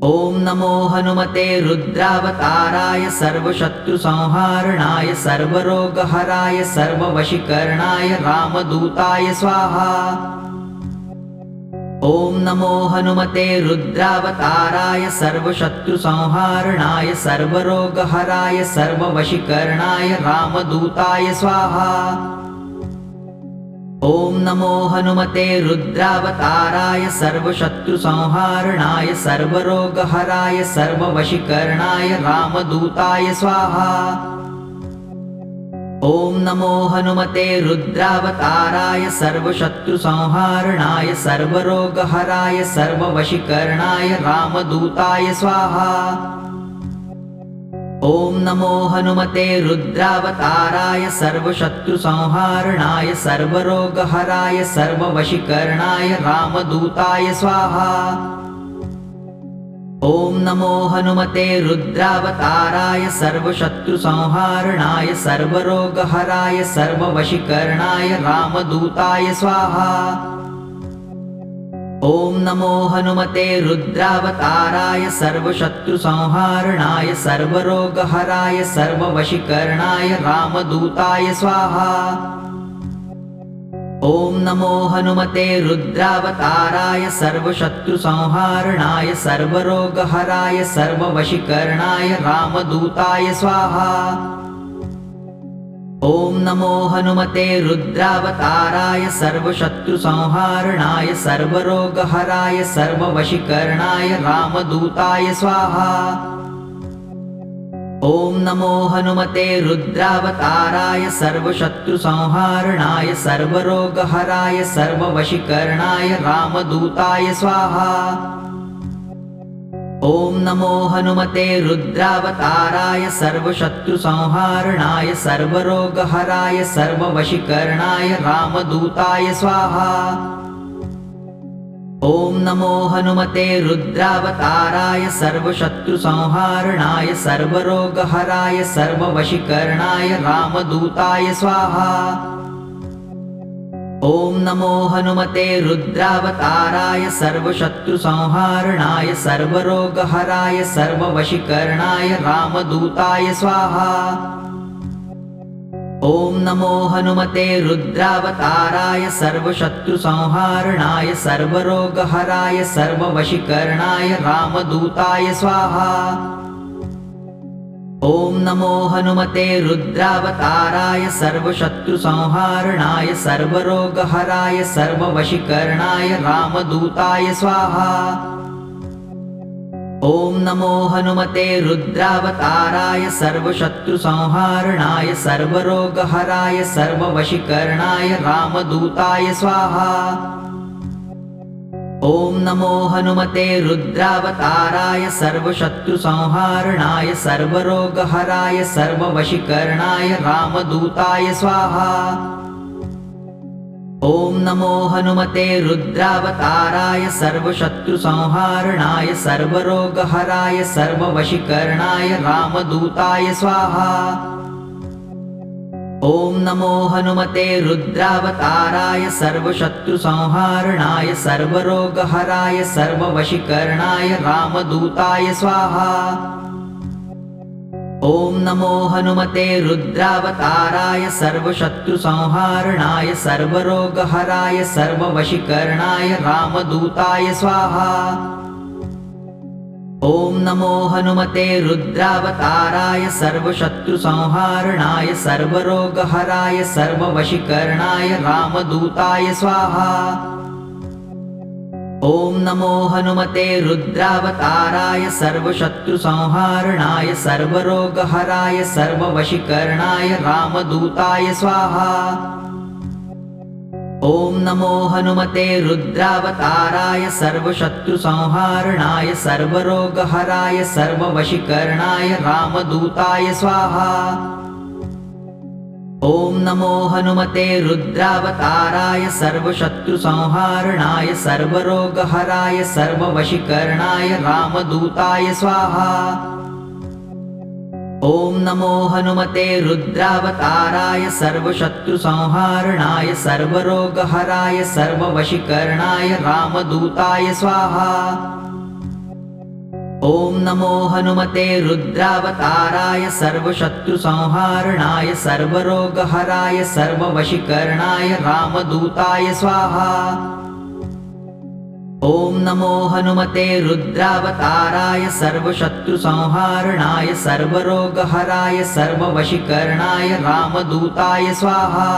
ॐ नमो हनुमते रुद्रावताराय सर्वशत्रुसंहारणाय सर्वरोगहराय सर्ववशीकरणाय रामदूताय स्वाहा। ॐ नमो हनुमते रुद्रावताराय सर्वशत्रुसंहारणाय सर्वरोगहराय सर्ववशीकरणाय रामदूताय स्वाहा। ॐ नमो हनुमते रुद्रावताराय सर्वशत्रुसंहारणाय सर्वरोगहराय सर्ववशीकरणाय रामदूताय स्वाहा। ॐ नमो हनुमते रुद्रावताराय सर्वशत्रुसंहारणाय सर्वरोगहराय सर्ववशीकरणाय रामदूताय स्वाहा। ॐ नमो हनुमते रुद्रावताराय सर्वशत्रुसंहारणाय सर्वरोगहराय सर्ववशीकरणाय रामदूताय स्वाहा। ॐ नमो हनुमते रुद्रावताराय सर्वशत्रुसंहारणाय सर्वरोगहराय सर्ववशीकरणाय रामदूताय स्वाहा। ॐ नमो हनुमते रुद्रावताराय सर्वशत्रुसंहारणाय सर्वरोगहराय सर्ववशीकरणाय रामदूताय स्वाहा। ॐ नमो हनुमते रुद्रावताराय सर्वशत्रुसंहारणाय सर्वरोगहराय सर्ववशीकरणाय रामदूताय स्वाहा। ॐ नमो हनुमते रुद्रावताराय सर्वशत्रुसंहारणाय सर्वरोगहराय सर्ववशीकरणाय रामदूताय स्वाहा। ॐ नमो हनुमते रुद्रावताराय सर्वशत्रुसंहारणाय सर्वरोगहराय सर्ववशीकरणाय रामदूताय स्वाहा। ॐ नमो हनुमते रुद्रावताराय सर्वशत्रुसंहारणाय सर्वरोगहराय सर्ववशीकरणाय रामदूताय स्वाहा। ॐ नमो हनुमते रुद्रावताराय सर्वशत्रुसंहारणाय सर्वरोगहराय सर्ववशीकरणाय रामदूताय स्वाहा। ॐ नमो हनुमते रुद्रावताराय सर्वशत्रुसंहारणाय सर्वरोगहराय सर्ववशीकरणाय रामदूताय स्वाहा। ॐ नमो हनुमते रुद्रावताराय सर्वशत्रुसंहारणाय सर्वरोगहराय सर्ववशीकरणाय रामदूताय स्वाहा। ॐ नमो हनुमते रुद्रावताराय सर्वशत्रुसंहारणाय सर्वरोगहराय सर्ववशीकरणाय रामदूताय स्वाहा। ॐ नमो हनुमते रुद्रावताराय सर्वशत्रुसंहारणाय सर्वरोगहराय सर्ववशीकरणाय रामदूताय स्वाहा। ॐ नमो हनुमते रुद्रावताराय सर्वशत्रुसंहारणाय सर्वरोगहराय सर्ववशीकरणाय रामदूताय स्वाहा। ॐ नमो हनुमते रुद्रावताराय सर्वशत्रुसंहारणाय सर्वरोगहराय सर्ववशीकरणाय रामदूताय स्वाहा। ॐ नमो हनुमते रुद्रावताराय सर्वशत्रुसंहारणाय सर्वरोगहराय सर्ववशीकरणाय रामदूताय स्वाहा। ॐ नमो हनुमते रुद्रावताराय सर्वशत्रुसंहारणाय सर्वरोगहराय सर्ववशीकरणाय रामदूताय स्वाहा। ॐ नमो हनुमते रुद्रावताराय सर्वशत्रुसंहारणाय सर्वरोगहराय सर्ववशीकरणाय रामदूताय स्वाहा। ॐ नमो हनुमते रुद्रावताराय सर्वशत्रुसंहारणाय सर्वरोगहराय सर्ववशीकरणाय रामदूताय स्वाहा। ॐ नमो हनुमते रुद्रावताराय सर्वशत्रुसंहारणाय सर्वरोगहराय सर्ववशीकरणाय रामदूताय स्वाहा। ॐ नमो हनुमते रुद्रावताराय सर्वशत्रुसंहारणाय सर्वरोगहराय सर्ववशीकरणाय रामदूताय स्वाहा। ॐ नमो हनुमते रुद्रावताराय सर्वशत्रुसंहारणाय सर्वरोगहराय सर्ववशीकरणाय रामदूताय स्वाहा। ॐ नमो हनुमते रुद्रावताराय सर्वशत्रुसंहारणाय सर्वरोगहराय सर्ववशीकरणाय रामदूताय स्वाहा। ॐ नमो हनुमते रुद्रावताराय सर्वशत्रुसंहारणाय सर्वरोगहराय सर्ववशीकरणाय रामदूताय स्वाहा।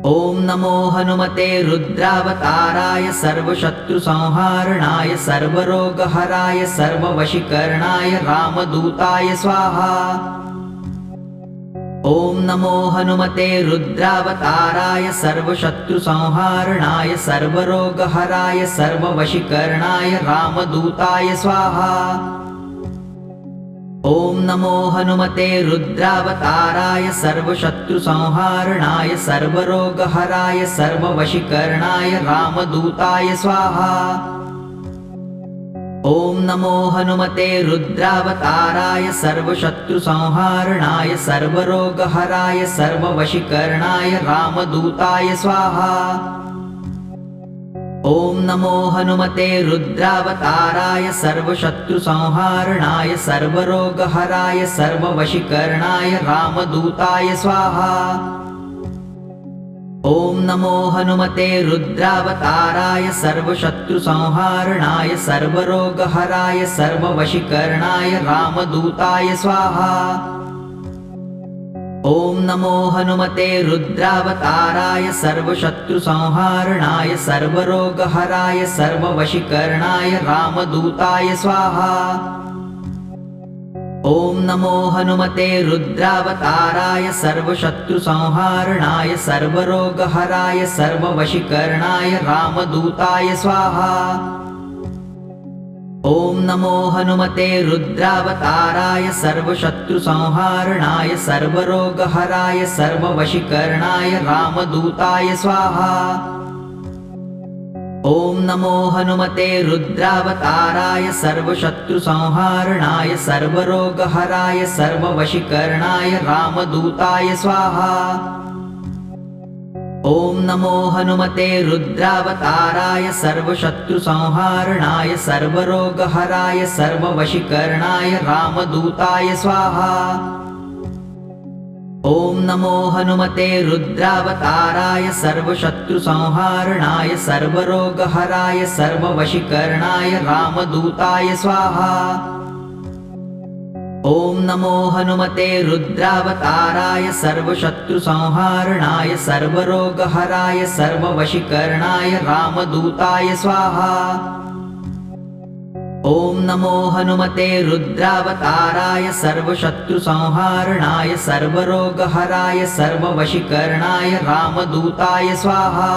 ॐ नमो हनुमते रुद्रावताराय सर्वशत्रुसंहारणाय सर्वरोगहराय सर्ववशीकरणाय रामदूताय स्वाहा। ॐ नमो हनुमते रुद्रावताराय सर्वशत्रुसंहारणाय सर्वरोगहराय सर्ववशीकरणाय रामदूताय स्वाहा। ॐ नमो हनुमते रुद्रावताराय सर्वशत्रुसंहारणाय सर्वरोगहराय सर्ववशीकरणाय रामदूताय स्वाहा। ॐ नमो हनुमते रुद्रावताराय सर्वशत्रुसंहारणाय सर्वरोगहराय सर्ववशीकरणाय रामदूताय स्वाहा। ॐ नमो हनुमते रुद्रावताराय सर्वशत्रुसंहारणाय सर्वरोगहराय सर्ववशीकरणाय रामदूताय स्वाहा। ॐ नमो हनुमते रुद्रावताराय सर्वशत्रुसंहारणाय सर्वरोगहराय सर्ववशीकरणाय रामदूताय स्वाहा। ॐ नमो हनुमते रुद्रावताराय सर्वशत्रुसंहारणाय सर्वरोगहराय सर्ववशीकरणाय रामदूताय स्वाहा। ॐ नमो हनुमते रुद्रावताराय सर्वशत्रुसंहारणाय सर्वरोगहराय सर्ववशीकरणाय रामदूताय स्वाहा। ॐ नमो हनुमते रुद्रावताराय सर्वशत्रुसंहारणाय सर्वरोगहराय सर्ववशीकरणाय रामदूताय स्वाहा। ॐ नमो हनुमते रुद्रावताराय सर्वशत्रुसंहारणाय सर्वरोगहराय सर्ववशीकरणाय रामदूताय स्वाहा। ॐ नमो हनुमते रुद्रावताराय सर्वशत्रुसंहारणाय सर्वरोगहराय सर्ववशीकरणाय रामदूताय स्वाहा। ॐ नमो हनुमते रुद्रावताराय सर्वशत्रुसंहारणाय सर्वरोगहराय सर्ववशीकरणाय रामदूताय स्वाहा। ॐ नमो हनुमते रुद्रावताराय सर्वशत्रुसंहारणाय सर्वरोगहराय सर्ववशीकरणाय रामदूताय स्वाहा। ॐ नमो हनुमते रुद्रावताराय सर्वशत्रुसंहारणाय सर्वरोगहराय सर्ववशीकरणाय रामदूताय स्वाहा।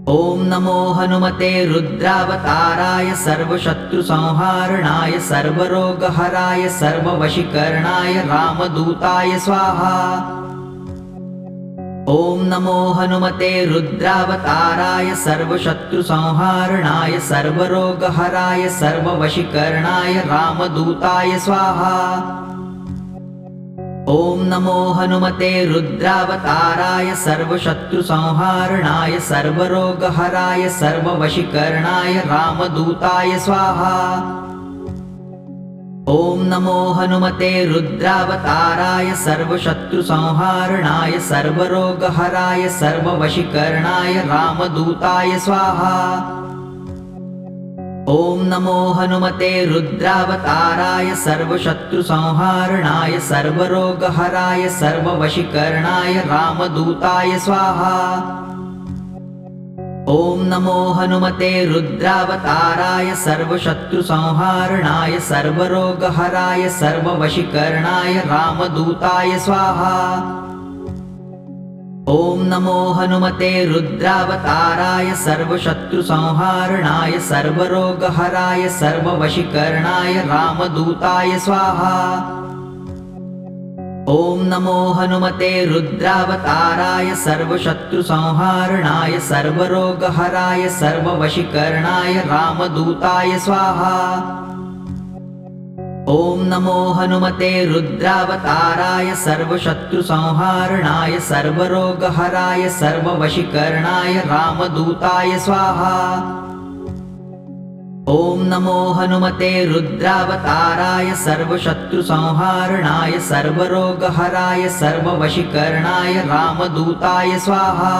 ॐ नमो हनुमते रुद्रावताराय सर्वशत्रुसंहारणाय सर्वरोगहराय सर्ववशीकरणाय रामदूताय स्वाहा। ॐ नमो हनुमते रुद्रावताराय सर्वशत्रुसंहारणाय सर्वरोगहराय सर्ववशीकरणाय रामदूताय स्वाहा। ॐ नमो हनुमते रुद्रावताराय सर्वशत्रुसंहारणाय सर्वरोगहराय सर्ववशीकरणाय रामदूताय स्वाहा। ॐ नमो हनुमते रुद्रावताराय सर्वशत्रुसंहारणाय सर्वरोगहराय सर्ववशीकरणाय रामदूताय स्वाहा। ॐ नमो हनुमते रुद्रावताराय सर्वशत्रुसंहारणाय सर्वरोगहराय सर्ववशीकरणाय रामदूताय स्वाहा। ॐ नमो हनुमते रुद्रावताराय सर्वशत्रुसंहारणाय सर्वरोगहराय सर्ववशीकरणाय रामदूताय स्वाहा। ॐ नमो हनुमते रुद्रावताराय सर्वशत्रुसंहारणाय सर्वरोगहराय सर्ववशीकरणाय रामदूताय स्वाहा। ॐ नमो हनुमते रुद्रावताराय सर्वशत्रुसंहारणाय सर्वरोगहराय सर्ववशीकरणाय रामदूताय स्वाहा। ॐ नमो हनुमते रुद्रावताराय सर्वशत्रुसंहारणाय सर्वरोगहराय सर्ववशीकरणाय रामदूताय स्वाहा। ॐ नमो हनुमते रुद्रावताराय सर्वशत्रुसंहारणाय सर्वरोगहराय सर्ववशीकरणाय रामदूताय स्वाहा।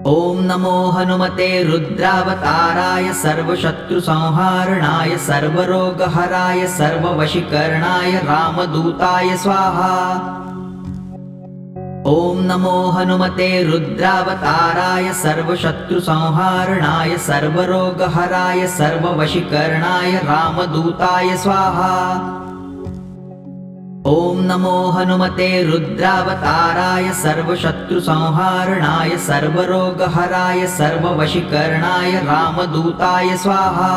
ॐ नमो हनुमते रुद्रावताराय सर्वशत्रुसंहारणाय सर्वरोगहराय सर्ववशीकरणाय रामदूताय स्वाहा। ॐ नमो हनुमते रुद्रावताराय सर्वशत्रुसंहारणाय सर्वरोगहराय सर्ववशीकरणाय रामदूताय स्वाहा। ॐ नमो हनुमते रुद्रावताराय सर्वशत्रुसंहारणाय सर्वरोगहराय सर्ववशीकरणाय रामदूताय स्वाहा।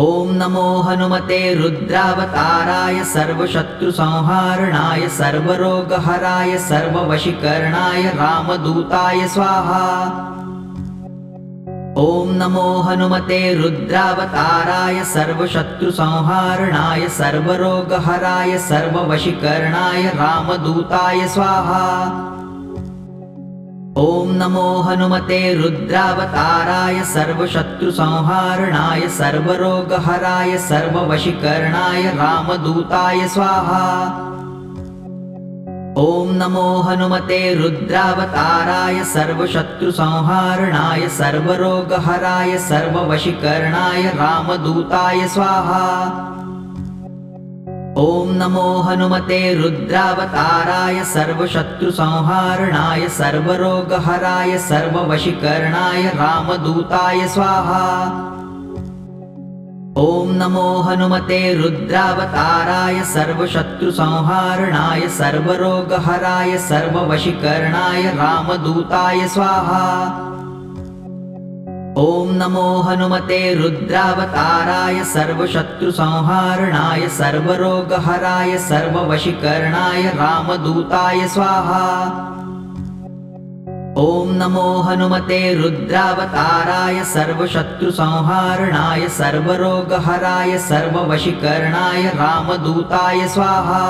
ॐ नमो हनुमते रुद्रावताराय सर्वशत्रुसंहारणाय सर्वरोगहराय सर्ववशीकरणाय रामदूताय स्वाहा। ॐ नमो हनुमते रुद्रावताराय सर्वशत्रुसंहारणाय सर्वरोगहराय सर्ववशीकरणाय रामदूताय स्वाहा। ॐ नमो हनुमते रुद्रावताराय सर्वशत्रुसंहारणाय सर्वरोगहराय सर्ववशीकरणाय रामदूताय स्वाहा। ॐ नमो हनुमते रुद्रावताराय सर्वशत्रुसंहारणाय सर्वरोगहराय सर्ववशीकरणाय रामदूताय स्वाहा। ॐ नमो हनुमते रुद्रावताराय सर्वशत्रुसंहारणाय सर्वरोगहराय सर्ववशीकरणाय रामदूताय स्वाहा। ॐ नमो हनुमते रुद्रावताराय सर्वशत्रुसंहारणाय सर्वरोगहराय सर्ववशीकरणाय रामदूताय स्वाहा। ॐ नमो हनुमते रुद्रावताराय सर्वशत्रुसंहारणाय सर्वरोगहराय सर्ववशीकरणाय रामदूताय स्वाहा। ॐ नमो हनुमते रुद्रावताराय सर्वशत्रुसंहारणाय सर्वरोगहराय सर्ववशीकरणाय रामदूताय स्वाहा।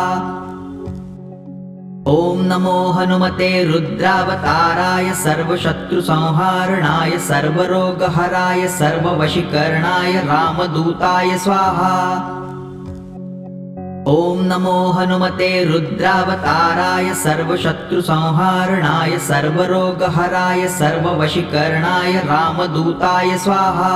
ॐ नमो हनुमते रुद्रावताराय सर्वशत्रुसंहारणाय सर्वरोगहराय सर्ववशीकरणाय रामदूताय स्वाहा। ॐ नमो हनुमते रुद्रावताराय सर्वशत्रुसंहारणाय सर्वरोगहराय सर्ववशीकरणाय रामदूताय स्वाहा।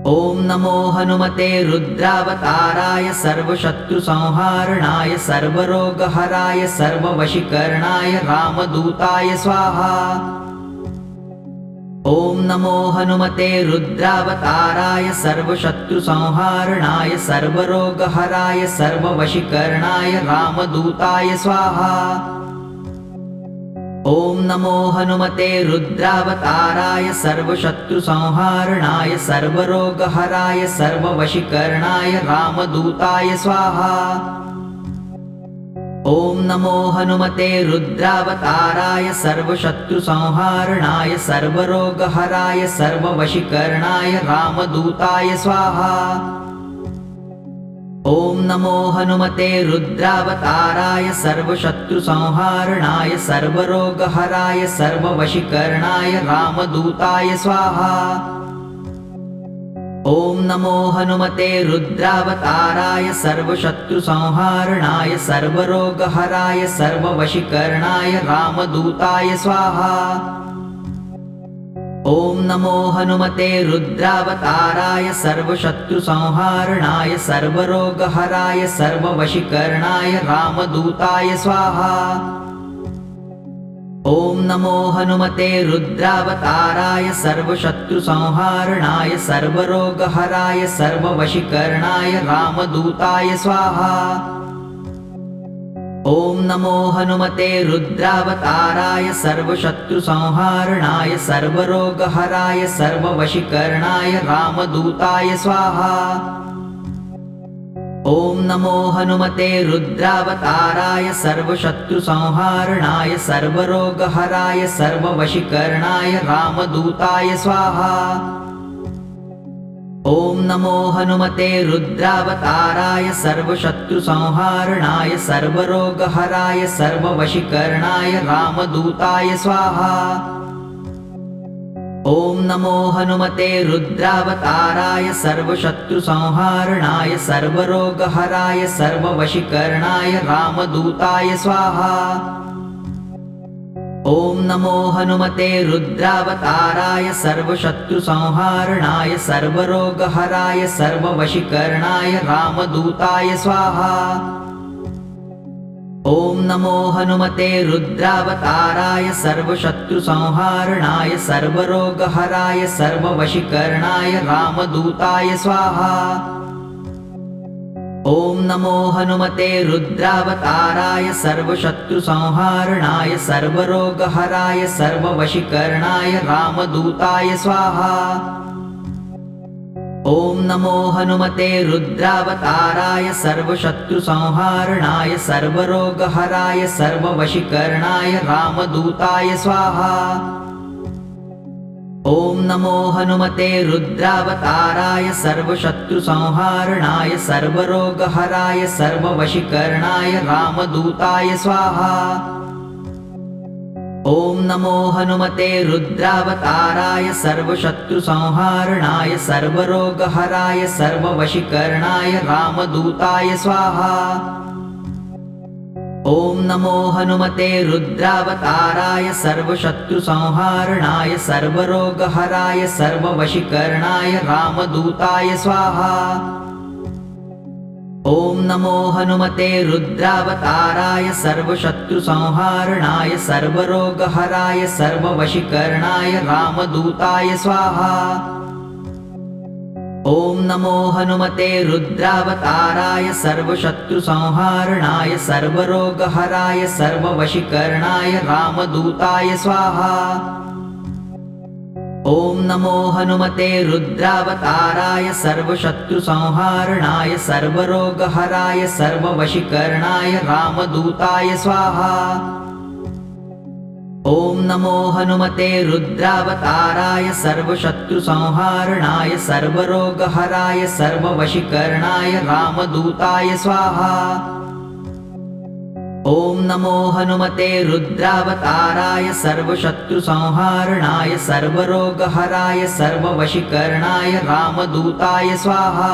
ॐ नमो हनुमते रुद्रावताराय सर्वशत्रुसंहारणाय सर्वरोगहराय सर्ववशीकरणाय रामदूताय स्वाहा। ॐ नमो हनुमते रुद्रावताराय सर्वशत्रुसंहारणाय सर्वरोगहराय सर्ववशीकरणाय रामदूताय स्वाहा। ॐ नमो हनुमते रुद्रावताराय सर्वशत्रुसंहारणाय सर्वरोगहराय सर्ववशीकरणाय रामदूताय स्वाहा। ॐ नमो हनुमते रुद्रावताराय सर्वशत्रुसंहारणाय सर्वरोगहराय सर्ववशीकरणाय रामदूताय स्वाहा। ॐ नमो हनुमते रुद्रावताराय सर्वशत्रुसंहारणाय सर्वरोगहराय सर्ववशीकरणाय रामदूताय स्वाहा। ॐ नमो हनुमते रुद्रावताराय सर्वशत्रुसंहारणाय सर्वरोगहराय सर्ववशीकरणाय रामदूताय स्वाहा। ॐ नमो हनुमते रुद्रावताराय सर्वशत्रुसंहारणाय सर्वरोगहराय सर्ववशीकरणाय रामदूताय स्वाहा। ॐ नमो हनुमते रुद्रावताराय सर्वशत्रुसंहारणाय सर्वरोगहराय सर्ववशीकरणाय रामदूताय स्वाहा। ॐ नमो हनुमते रुद्रावताराय सर्वशत्रुसंहारणाय सर्वरोगहराय सर्ववशीकरणाय रामदूताय स्वाहा। ॐ नमो हनुमते रुद्रावताराय सर्वशत्रुसंहारणाय सर्वरोगहराय सर्ववशीकरणाय रामदूताय स्वाहा। ॐ नमो हनुमते रुद्रावताराय सर्वशत्रुसंहारणाय सर्वरोगहराय सर्ववशीकरणाय रामदूताय स्वाहा। ॐ नमो हनुमते रुद्रावताराय सर्वशत्रुसंहारणाय सर्वरोगहराय सर्ववशीकरणाय रामदूताय स्वाहा। ॐ नमो हनुमते रुद्रावताराय सर्वशत्रुसंहारणाय सर्वरोगहराय सर्ववशीकरणाय रामदूताय स्वाहा। ॐ नमो हनुमते रुद्रावताराय सर्वशत्रुसंहारणाय सर्वरोगहराय सर्ववशीकरणाय रामदूताय स्वाहा। ॐ नमो हनुमते रुद्रावताराय सर्वशत्रुसंहारणाय सर्वरोगहराय सर्ववशीकरणाय रामदूताय स्वाहा। ॐ नमो हनुमते रुद्रावताराय सर्वशत्रुसंहारणाय सर्वरोगहराय सर्ववशीकरणाय रामदूताय स्वाहा। ॐ नमो हनुमते रुद्रावताराय सर्वशत्रुसंहारणाय सर्वरोगहराय सर्ववशीकरणाय रामदूताय स्वाहा। ॐ नमो हनुमते रुद्रावताराय सर्वशत्रुसंहारणाय सर्वरोगहराय सर्ववशीकरणाय रामदूताय स्वाहा। ॐ नमो हनुमते रुद्रावताराय सर्वशत्रुसंहारणाय सर्वरोगहराय सर्ववशीकरणाय रामदूताय स्वाहा। ॐ नमो हनुमते रुद्रावताराय सर्वशत्रुसंहारणाय सर्वरोगहराय सर्ववशीकरणाय रामदूताय स्वाहा। ॐ नमो हनुमते रुद्रावताराय सर्वशत्रुसंहारणाय सर्वरोगहराय सर्ववशीकरणाय रामदूताय स्वाहा। ॐ नमो हनुमते रुद्रावताराय सर्वशत्रुसंहारणाय सर्वरोगहराय सर्ववशीकरणाय रामदूताय स्वाहा। ॐ नमो हनुमते रुद्रावताराय सर्वशत्रुसंहारणाय सर्वरोगहराय सर्ववशीकरणाय रामदूताय स्वाहा। ॐ नमो हनुमते रुद्रावताराय सर्वशत्रुसंहारणाय सर्वरोगहराय सर्ववशीकरणाय रामदूताय स्वाहा।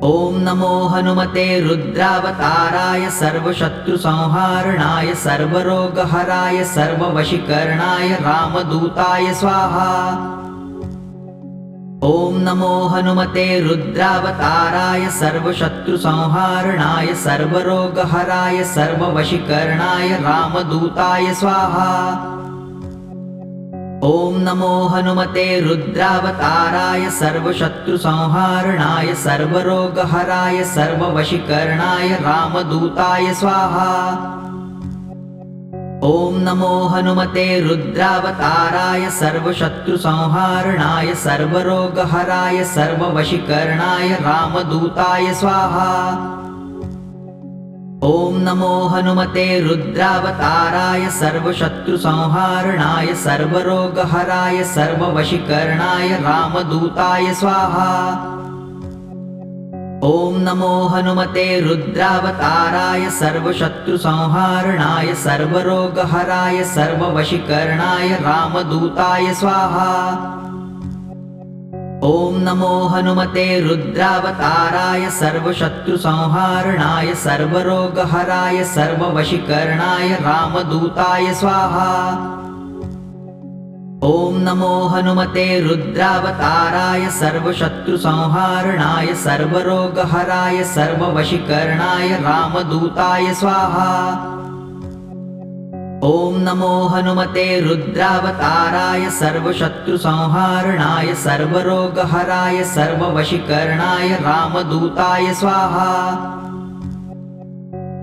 ॐ नमो हनुमते रुद्रावताराय सर्वशत्रुसंहारणाय सर्वरोगहराय सर्ववशीकरणाय रामदूताय स्वाहा। ॐ नमो हनुमते रुद्रावताराय सर्वशत्रुसंहारणाय सर्वरोगहराय सर्ववशीकरणाय रामदूताय स्वाहा। ॐ नमो हनुमते रुद्रावताराय सर्वशत्रुसंहारणाय सर्वरोगहराय सर्ववशीकरणाय रामदूताय स्वाहा। ॐ नमो हनुमते रुद्रावताराय सर्वशत्रुसंहारणाय सर्वरोगहराय सर्ववशीकरणाय रामदूताय स्वाहा। ॐ नमो हनुमते रुद्रावताराय सर्वशत्रुसंहारणाय सर्वरोगहराय सर्ववशीकरणाय रामदूताय स्वाहा। ॐ नमो हनुमते रुद्रावताराय सर्वशत्रुसंहारणाय सर्वरोगहराय सर्ववशीकरणाय रामदूताय स्वाहा। ॐ नमो हनुमते रुद्रावताराय सर्वशत्रुसंहारणाय सर्वरोगहराय सर्ववशीकरणाय रामदूताय स्वाहा। ॐ नमो हनुमते रुद्रावताराय सर्वशत्रुसंहारणाय सर्वरोगहराय सर्ववशीकरणाय रामदूताय स्वाहा। ॐ नमो हनुमते रुद्रावताराय सर्वशत्रुसंहारणाय सर्वरोगहराय सर्ववशीकरणाय रामदूताय स्वाहा।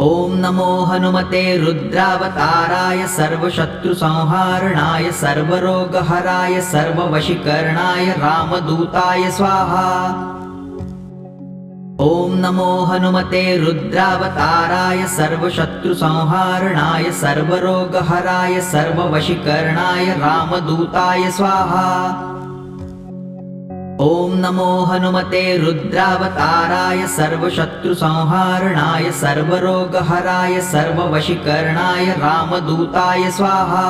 ॐ नमो हनुमते रुद्रावताराय सर्वशत्रुसंहारणाय सर्वरोगहराय सर्ववशीकरणाय रामदूताय स्वाहा। ॐ नमो हनुमते रुद्रावताराय सर्वशत्रुसंहारणाय सर्वरोगहराय सर्ववशीकरणाय रामदूताय स्वाहा। ॐ नमो हनुमते रुद्रावताराय सर्वशत्रुसंहारणाय सर्वरोगहराय सर्ववशीकरणाय रामदूताय स्वाहा।